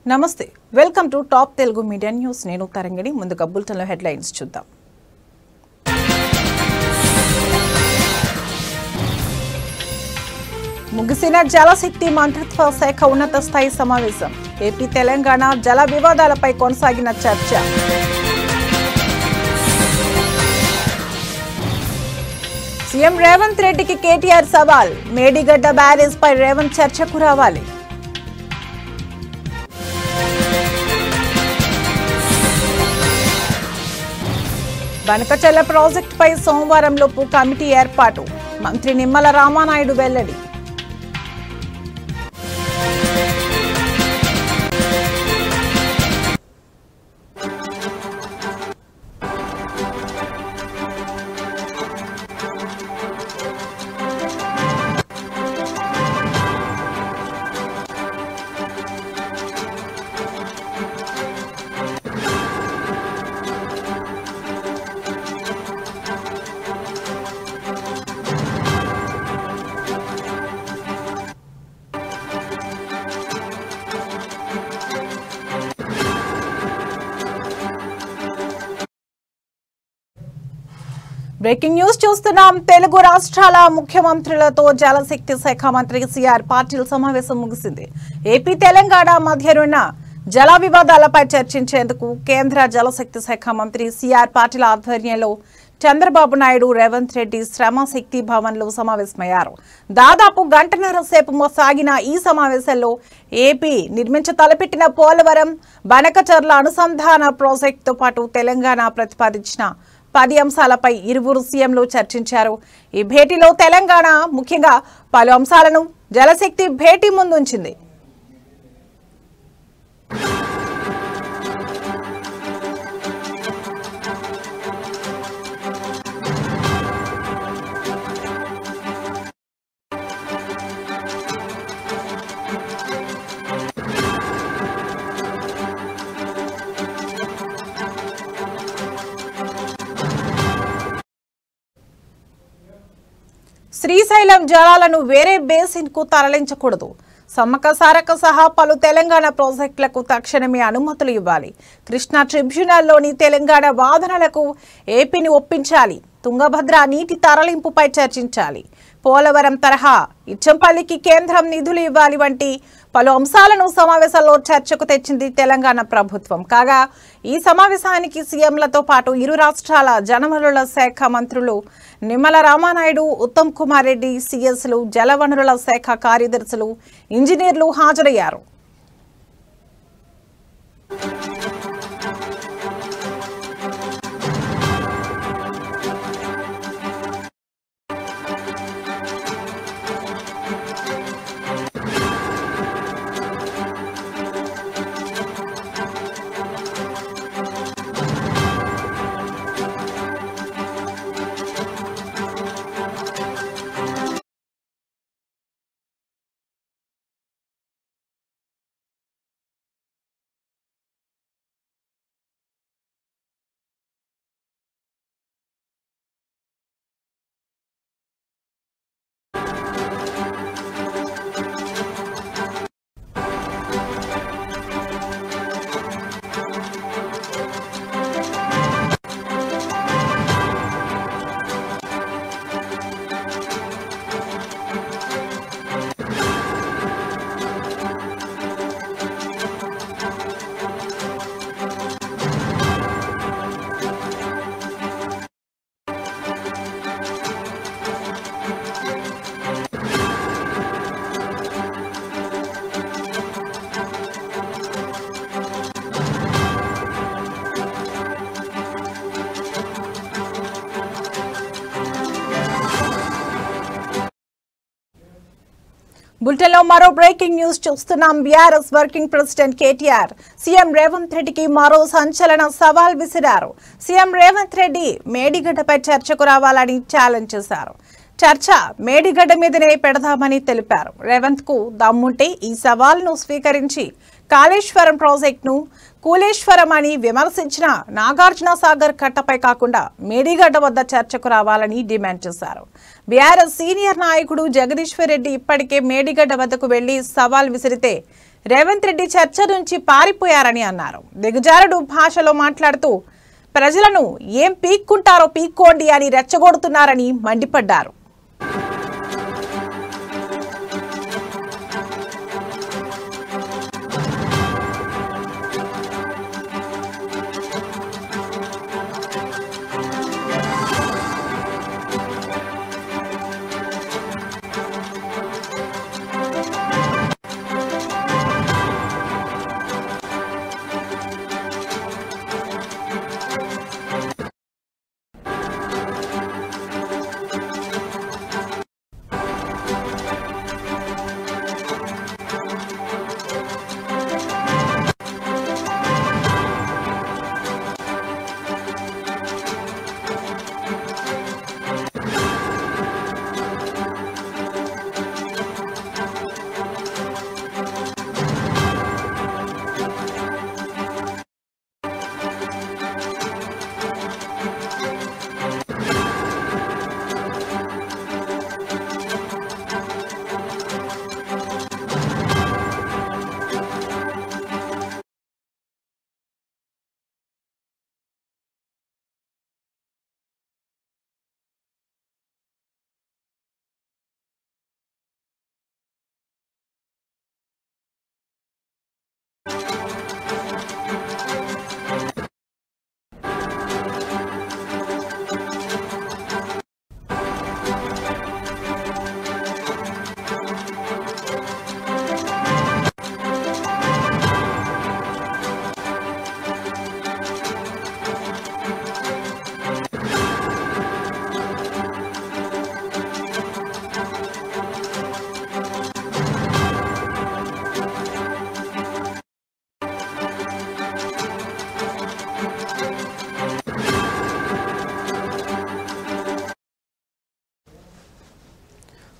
నమస్తే welcome to top Telugu media news నేను తరంగిణి ముందుగా బులెటిన్లో హెడ్లైన్స్ చూద్దాం ముగిసిన జలశక్తి మంత్రిత్వ శాఖ ఉన్నత స్థాయి సమావేశం ఏపీ తెలంగాణ జల వివాదాలపై కొనసాగిన చర్చ సీఎం రేవంత్ రెడ్డికి కేటీఆర్ సవాల్ మేడిగడ్డ బ్యారేజ్ పై రేవంత్ చర్చకు రావాలి బనకచెర్ల ప్రాజెక్టుపై సోమవారంలోపు కమిటీ ఏర్పాటు మంత్రి నిమ్మల రామానాయుడు వెల్లడి బ్రేకింగ్ న్యూస్ చూస్తున్నాం. తెలుగు రాష్ట్రాల ముఖ్యమంత్రులతో జలశక్తి శాఖ మంత్రి సిఆర్ పాటిల్ సమావేశం ముగిసింది. ఏపీ తెలంగాణ మధ్యనున్న జల వివాదాలపై చర్చించేందుకు కేంద్ర జలశక్తి శాఖ మంత్రి సిఆర్ పాటిల్ ఆధ్వర్యంలో చంద్రబాబు నాయుడు రేవంత్ రెడ్డి శ్రమశక్తి భవన్ లో సమావేశమయ్యారు. దాదాపు గంటన్నర సేపు సాగిన ఈ సమావేశంలో ఏపీ తలపెట్టిన పోలవరం బనకచెర్ల అనుసంధాన ప్రాజెక్టుతో పాటు తెలంగాణ ప్రతిపాదించిన 10 అంశాలపై ఇరువురు సీఎంలు చర్చించారు. ఈ భేటీలో తెలంగాణ ముఖ్యంగా పలు అంశాలను జలశక్తి భేటీ ముందుంచింది. శ్రీశైలం జలాలను వేరే బేసిన్ కు తరలించకూడదు. సమ్మక్క సారక్క సహా పలు తెలంగాణ ప్రాజెక్టులకు తక్షణమే అనుమతులు ఇవ్వాలి. కృష్ణా ట్రిబ్యునల్లోని తెలంగాణ వాదనలకు ఏపీని ఒప్పించాలి. తుంగభద్ర నీటి తరలింపుపై చర్చించాలి. పోలవరం తరహా ఇచ్చంపల్లికి కేంద్రం నిధులు ఇవ్వాలి వంటి పలు అంశాలను సమావేశంలో చర్చకు తెచ్చింది తెలంగాణ ప్రభుత్వం. కాగా ఈ సమావేశానికి సీఎంలతో పాటు ఇరు రాష్ట్రాల జలవనరుల శాఖ మంత్రులు నిమ్మల రామానాయుడు, ఉత్తమ్ కుమార్ రెడ్డి, సీఎస్లు, జలవనరుల శాఖ కార్యదర్శులు, ఇంజనీర్లు హాజరయ్యారు. బులెటిన్లో మరో బ్రేకింగ్ న్యూస్ చూస్తున్నాం. BRS working president KTR CM Revanth రెడ్డికి మరో సంచలన సవాల్ విసిరారు. సీఎం రేవంత్ రెడ్డి మేడిగడ్డపై చర్చకు రావాలని ఛాలెంజ్ చేశారు. చర్చ మేడిగడ్డ మీదనే పెడదామని తెలిపారు. రేవంత్ కు దమ్ముంటే ఈ సవాల్ను స్వీకరించి కాళేశ్వరం ప్రాజెక్టును కూలేశ్వరం అని విమర్శించిన నాగార్జున సాగర్ కట్టపై కాకుండా మేడిగడ్డ వద్ద చర్చకు రావాలని డిమాండ్ చేశారు. బీఆర్ఎస్ సీనియర్ నాయకుడు జగదీశ్వర్ రెడ్డి ఇప్పటికే మేడిగడ్డ వద్దకు వెళ్లి సవాల్ విసిరితే రేవంత్ రెడ్డి చర్చ నుంచి పారిపోయారని అన్నారు. దిగజారుడు భాషలో మాట్లాడుతూ ప్రజలను ఏం పీక్కుంటారో పీక్కోండి అని రెచ్చగొడుతున్నారని మండిపడ్డారు.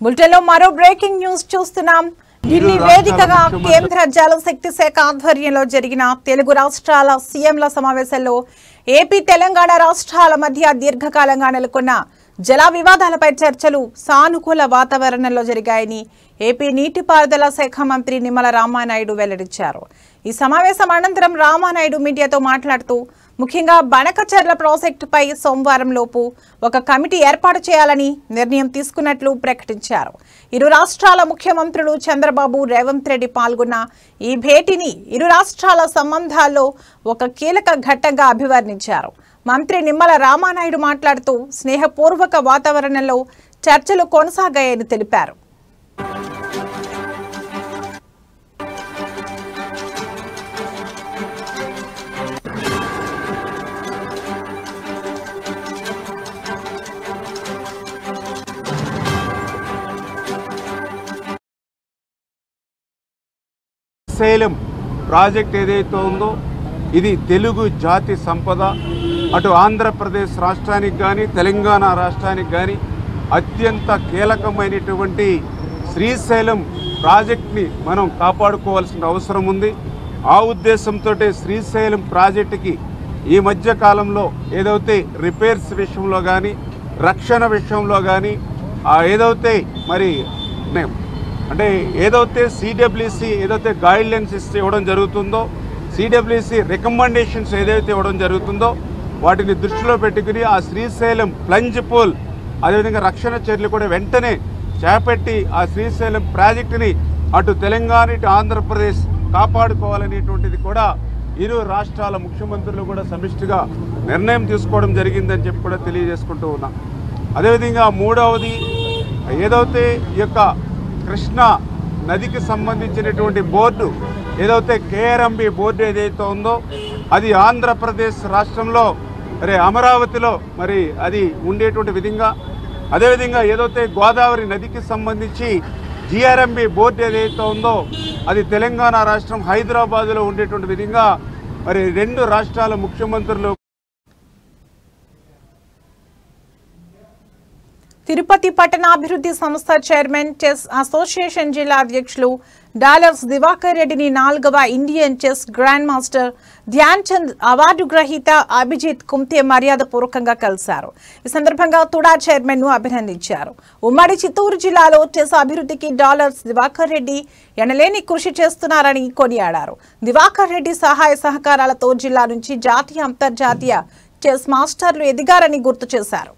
బులెటిన్లో మరో బ్రేకింగ్ న్యూస్ చూస్తున్నాం. ఢిల్లీ వేదికగా కేంద్ర జలశక్తి శాఖ ఆధ్వర్యంలో జరిగిన తెలుగు రాష్ట్రాల సీఎంల సమావేశంలో ఏపీ తెలంగాణ రాష్ట్రాల మధ్య దీర్ఘకాలంగా నెలకొన్న జల వివాదాలపై చర్చలు సానుకూల వాతావరణంలో జరిగాయని ఏపీ నీటిపారుదల శాఖ మంత్రి నిమ్మల రామానాయుడు వెల్లడించారు. ఈ సమావేశం అనంతరం రామానాయుడు మీడియాతో మాట్లాడుతూ ముఖ్యంగా బనకచెర్ల ప్రాజెక్టుపై సోమవారం లోపు ఒక కమిటీ ఏర్పాటు చేయాలని నిర్ణయం తీసుకున్నట్లు ప్రకటించారు. ఇరు రాష్ట్రాల ముఖ్యమంత్రులు చంద్రబాబు, రేవంత్ రెడ్డి పాల్గొన్న ఈ భేటీని ఇరు రాష్ట్రాల సంబంధాల్లో ఒక కీలక ఘట్టంగా అభివర్ణించారు. మంత్రి నిమ్మల రామానాయుడు మాట్లాడుతూ స్నేహపూర్వక వాతావరణంలో చర్చలు కొనసాగాయని తెలిపారు. శ్రీశైలం ప్రాజెక్ట్ ఏదైతే ఉందో ఇది తెలుగు జాతి సంపద. అటు ఆంధ్రప్రదేశ్ రాష్ట్రానికి కానీ తెలంగాణ రాష్ట్రానికి కానీ అత్యంత కీలకమైనటువంటి శ్రీశైలం ప్రాజెక్ట్ని మనం కాపాడుకోవాల్సిన అవసరం ఉంది. ఆ ఉద్దేశంతో శ్రీశైలం ప్రాజెక్టుకి ఈ మధ్య కాలంలో ఏదైతే రిపేర్స్ విషయంలో కానీ రక్షణ విషయంలో కానీ ఏదైతే మరి అంటే ఏదైతే సిడబ్ల్యూసి ఏదైతే గైడ్లైన్స్ ఇవ్వడం జరుగుతుందో, సిడబ్ల్యూసి రికమెండేషన్స్ ఏదైతే ఇవ్వడం జరుగుతుందో వాటిని దృష్టిలో పెట్టుకుని ఆ శ్రీశైలం ప్లంజ్ పూల్ అదేవిధంగా రక్షణ చర్యలు కూడా వెంటనే చేపట్టి ఆ శ్రీశైలం ప్రాజెక్టుని అటు తెలంగాణ ఇటు ఆంధ్రప్రదేశ్ కాపాడుకోవాలనేటువంటిది కూడా ఇరు రాష్ట్రాల ముఖ్యమంత్రులు కూడా సమిష్టిగా నిర్ణయం తీసుకోవడం జరిగిందని చెప్పి కూడా తెలియజేసుకుంటూ ఉన్నాం. అదేవిధంగా మూడవది ఏదైతే ఈ యొక్క కృష్ణా నదికి సంబంధించినటువంటి బోర్డు ఏదైతే కేఆర్ఎంబి బోర్డు ఏదైతే ఉందో అది ఆంధ్రప్రదేశ్ రాష్ట్రంలో మరి అమరావతిలో మరి అది ఉండేటువంటి విధంగా, అదేవిధంగా ఏదైతే గోదావరి నదికి సంబంధించి జిఆర్ఎంబి బోర్డు ఏదైతే ఉందో అది తెలంగాణ రాష్ట్రం హైదరాబాదులో ఉండేటువంటి విధంగా మరి రెండు రాష్ట్రాల ముఖ్యమంత్రులు. తిరుపతి పట్టణాభివృద్ధి సంస్థ చైర్మన్ చెస్ అసోసియేషన్ జిల్లా అధ్యక్షులు డాలర్స్ దివాకర్ రెడ్డిని 4వ Indian chess grand master Dhyan Chand award గ్రహీత అభిజిత్ కుంతే మర్యాదపూర్వకంగా కలిశారు. ఈ సందర్భంగా తుడా చైర్మన్ ను అభినందించారు. ఉమ్మడి చిత్తూరు జిల్లాలో చెస్ అభివృద్ధికి డాలర్స్ దివాకర్ రెడ్డి ఎనలేని కృషి చేస్తున్నారని కొనియాడారు. దివాకర్ రెడ్డి సహాయ సహకారాలతో జిల్లా నుంచి జాతీయ అంతర్జాతీయ చెస్ మాస్టర్లు ఎదిగారని గుర్తు చేశారు.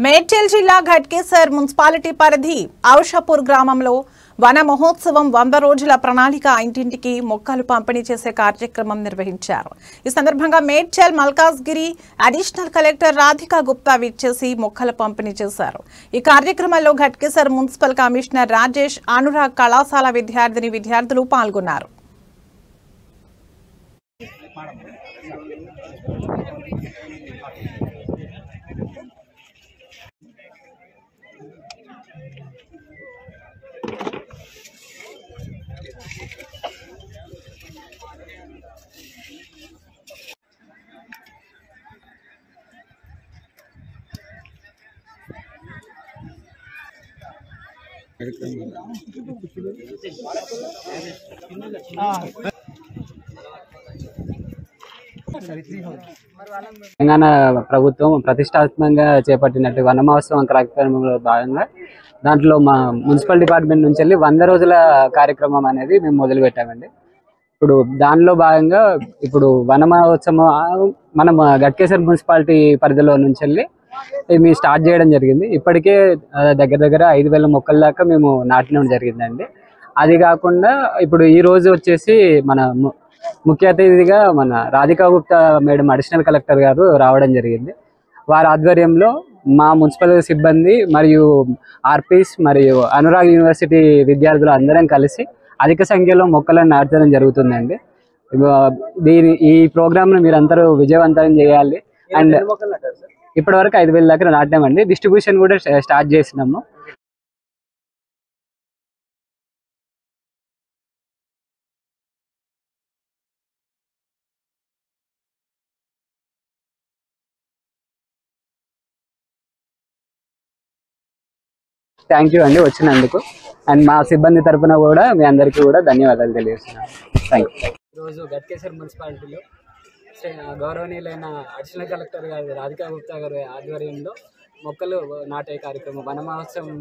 మేడ్చల్ జిల్లా ఘట్కేసర్ మున్సిపాలిటీ పరిధి ఔషాపూర్ గ్రామంలో వన మహోత్సవం 100 రోజుల ప్రణాళిక ఇంటింటికి మొక్కలు పంపిణీ చేసే కార్యక్రమం నిర్వహించారు. ఈ సందర్భంగా మేడ్చల్ మల్కాజ్గిరి అడిషనల్ కలెక్టర్ రాధికా గుప్తా విచ్చేసి మొక్కల పంపిణీ చేశారు. ఈ కార్యక్రమంలో ఘట్కేసర్ మున్సిపల్ కమిషనర్ రాజేష్, అనురాగ్, కళాశాల విద్యార్థులు పాల్గొన్నారు. తెలంగాణ ప్రభుత్వం ప్రతిష్టాత్మకంగా చేపట్టినట్టు వన మహోత్సవం కార్యక్రమంలో భాగంగా దాంట్లో మా మున్సిపల్ డిపార్ట్మెంట్ నుంచి వెళ్ళి 100 రోజుల కార్యక్రమం అనేది మేము మొదలు పెట్టామండి. ఇప్పుడు దానిలో భాగంగా ఇప్పుడు వన మహోత్సవం మనం ఘట్కేసర్ మున్సిపాలిటీ పరిధిలో నుంచి వెళ్ళి మేము స్టార్ట్ చేయడం జరిగింది. ఇప్పటికే దగ్గర 5,000 మొక్కల దాకా మేము నాటడం జరిగిందండి. అది కాకుండా ఇప్పుడు ఈ రోజు వచ్చేసి మన ముఖ్య అతిథిగా మన Radhika Gupta madam additional collector గారు రావడం జరిగింది. వారి ఆధ్వర్యంలో మా మున్సిపల్ సిబ్బంది మరియు ఆర్పీస్ మరియు అనురాగ్ యూనివర్సిటీ విద్యార్థులు అందరం కలిసి అధిక సంఖ్యలో మొక్కలను నాటడం జరుగుతుందండి. ఈ ప్రోగ్రామ్ను మీరందరూ విజయవంతం చేయాలి. అండ్ ఇప్పటి వరకు 5,000 దాకా నాటామండి. డిస్ట్రిబ్యూషన్ కూడా స్టార్ట్ చేసినాము. థ్యాంక్ యూ అండి వచ్చినందుకు. అండ్ మా సిబ్బంది తరఫున కూడా మీ అందరికీ కూడా ధన్యవాదాలు తెలియజేస్తున్నాను. Thank you. ఈరోజు ఘట్కేసర్ మున్సిపాలిటీలో గౌరవనీయులైన అడిషనల్ కలెక్టర్ గారు రాధికా గుప్తా గారి ఆధ్వర్యంలో మొక్కలు నాటే కార్యక్రమం వన మహోత్సవం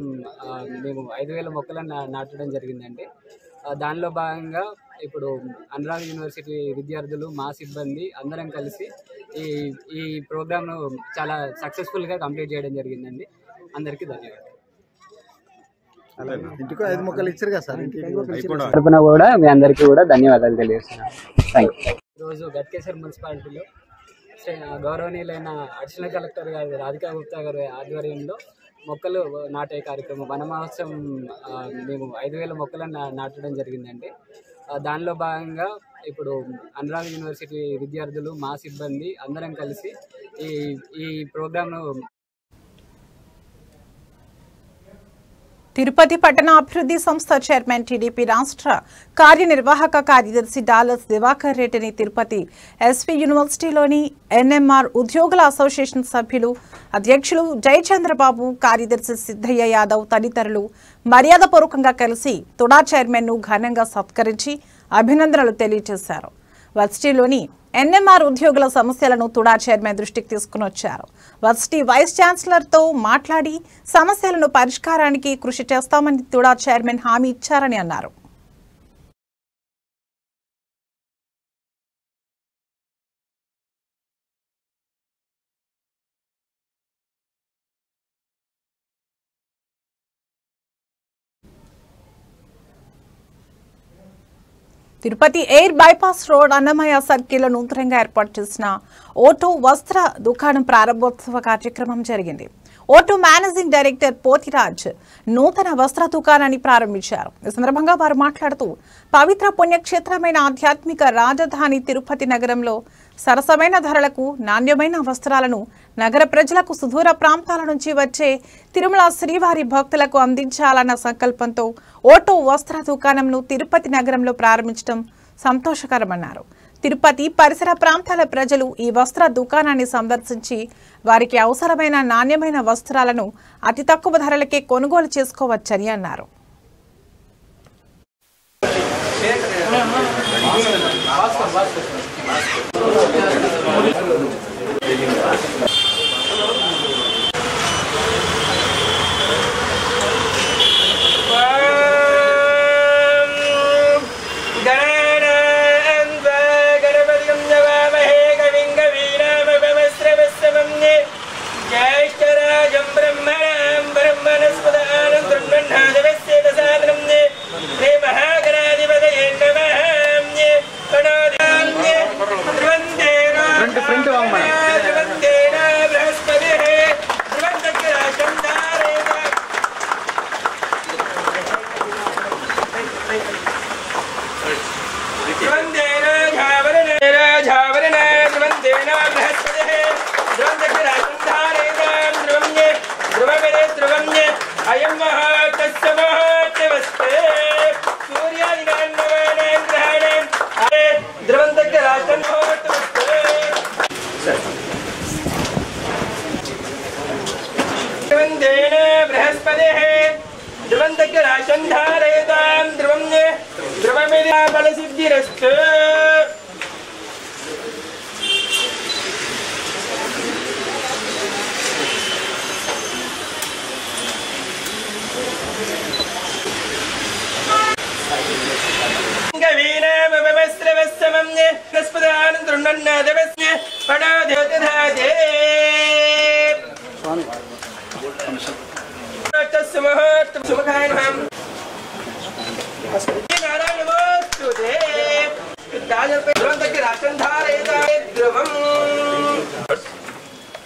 మేము 5,000 మొక్కలను నాటడం జరిగిందండి. దానిలో భాగంగా ఇప్పుడు అనురాగ్ యూనివర్సిటీ విద్యార్థులు మా సిబ్బంది అందరం కలిసి ఈ ప్రోగ్రామ్ను చాలా సక్సెస్ఫుల్గా కంప్లీట్ చేయడం జరిగిందండి. అందరికీ ధన్యవాదాలు. తరపున కూడా మీ అందరికీ కూడా ధన్యవాదాలు తెలియజేస్తున్నాను. Thank you. ఈరోజు ఘట్కేసర్ మున్సిపాలిటీలో గౌరవనీయులైన అడిషనల్ కలెక్టర్ గారు రాధికా గుప్తా గారి ఆధ్వర్యంలో మొక్కలు నాటే కార్యక్రమం వన మహోత్సవం మేము 5,000 మొక్కలను నాటడం జరిగిందండి. దానిలో భాగంగా ఇప్పుడు అనురాగ్ యూనివర్సిటీ విద్యార్థులు మా సిబ్బంది అందరం కలిసి ఈ ప్రోగ్రామ్ను తిరుపతి పట్టణ అభివృద్ధి సంస్థ చైర్మన్ టీడీపీ రాష్ట్ర కార్యనిర్వాహక కార్యదర్శి డాలర్స్ దివాకర్ రెడ్డిని తిరుపతి ఎస్వి యూనివర్సిటీలోని ఎన్ఎంఆర్ ఉద్యోగుల అసోసియేషన్ సభ్యులు అధ్యక్షులు జయచంద్రబాబు, కార్యదర్శి సిద్ధయ్య యాదవ్ తదితరులు మర్యాదపూర్వకంగా కలిసి తుడా చైర్మన్ ను ఘనంగా సత్కరించి అభినందనలు తెలియజేశారు. వర్సిటీలోని ఎన్ఎంఆర్ ఉద్యోగుల సమస్యలను తుడా చైర్మన్ దృష్టికి తీసుకుని వచ్చారు. వర్సిటీ వైస్ ఛాన్సలర్తో మాట్లాడి సమస్యలను పరిష్కారానికి కృషి చేస్తామని తుడా చైర్మన్ హామీ ఇచ్చారని అన్నారు. Tirupati air bypass road Annamayya సర్కిల్లో నూతనంగా ఏర్పాటు చేసిన ఓటో వస్త్ర దుకాణం ప్రారంభోత్సవ కార్యక్రమం జరిగింది. ఓటో మేనేజింగ్ డైరెక్టర్ పోతిరాజ్ నూతన వస్త్ర దుకాణాన్ని ప్రారంభించారు. ఈ సందర్భంగా వారు మాట్లాడుతూ పవిత్ర పుణ్యక్షేత్రమైన ఆధ్యాత్మిక రాజధాని తిరుపతి నగరంలో సరసమైన ధరలకు నాణ్యమైన వస్త్రాలను నగర ప్రజలకు సుదూర ప్రాంతాల నుంచి వచ్చే తిరుమల శ్రీవారి భక్తులకు అందించాలన్న సంకల్పంతో ఓటో వస్త్ర దుకాణంను తిరుపతి నగరంలో ప్రారంభించడం సంతోషకరమన్నారు. తిరుపతి పరిసర ప్రాంతాల ప్రజలు ఈ వస్త్ర దుకాణాన్ని సందర్శించి వారికి అవసరమైన నాణ్యమైన వస్త్రాలను అతి తక్కువ ధరలకే కొనుగోలు చేసుకోవచ్చని అన్నారు.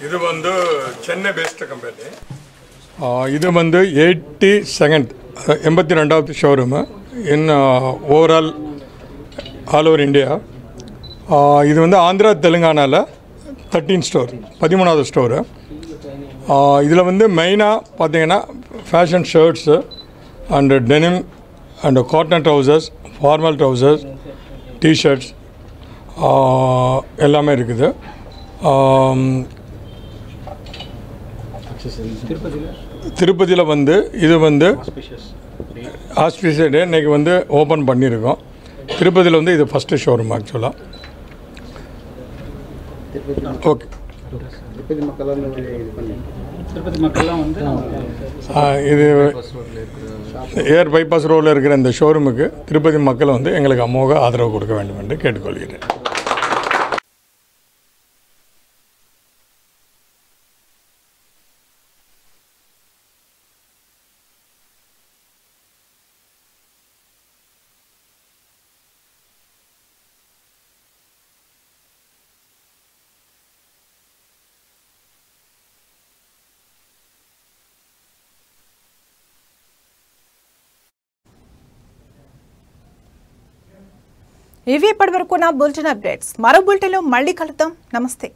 ಇದು ಒಂದು ಚೆನ್ನೈ ಬೇಸ್ಡ್ ಕಂಪನಿ. ಇದು ಒಂದು 82nd showroom in overall all over India. இது வந்து ஆந்திரா தெலுங்கானாவில் 13 ஸ்டோர், 13வது ஸ்டோரு. இதில் வந்து மெயினாக பார்த்தீங்கன்னா fashion shirts and denim and cotton trousers, formal trousers, T shirts எல்லாமே இருக்குது. திருப்பதியில் வந்து இது வந்து ஆஸ்பிஷியஸ் டே இன்றைக்கி வந்து ஓப்பன் பண்ணியிருக்கோம். திருப்பதியில் வந்து இது ஃபஸ்ட்டு ஷோரூம் ஆக்சுவலாக. ஓகே, இது ஏர் பைபாஸ் ரோடில் இருக்கிற இந்த ஷோரூமுக்கு திருப்பதி மக்கள் வந்து எங்களுக்கு அமோக ஆதரவு கொடுக்க வேண்டும் என்று கேட்டுக்கொள்கிறேன். ఇవి ఇప్పటివరకు నా బులెటిన్ అప్డేట్స్. మరో బులెటిన్లో మళ్ళీ కలుద్దాం. నమస్తే.